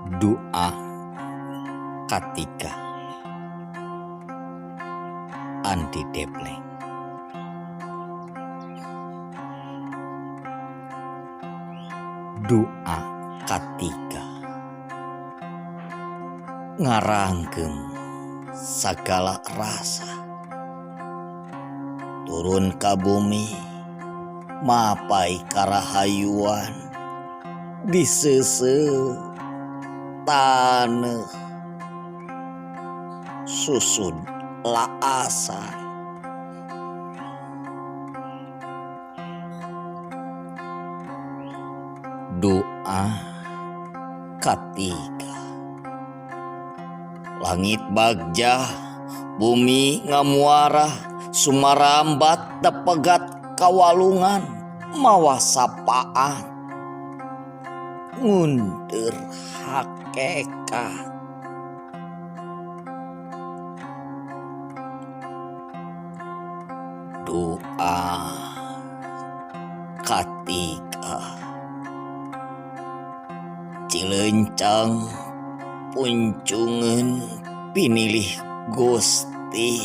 Doa Katika Andi Depleng. Doa katika ngarangkeun sagala rasa turun ka bumi mapai karahayuan di seuseuh taneuh susud laasan. Doa katika langit bagja bumi ngamuara sumarambat tepegat kawalungan mawa sapaan ngundur hakekat. Doa katika Cilencang puncungeun pinilih Gusti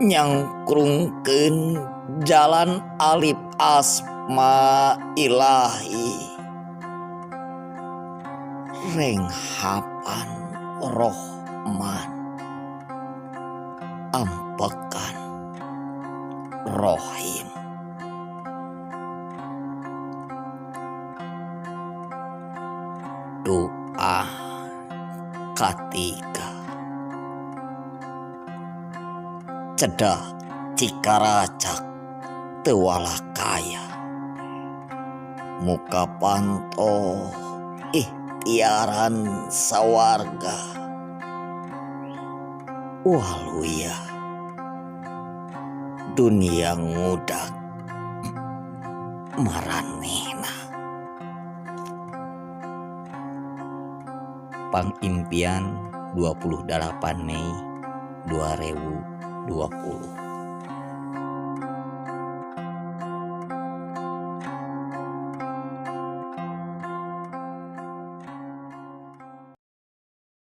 nyangkrungkeun jalan alif asma ilahi renghapan rohman ampekan rohim. Doa katika cedak cikaracak teu walah kaya muka panto ikhtiaran sawarga waluya dunia ngudak maranehna. Pangimpian 28 Mei 2020.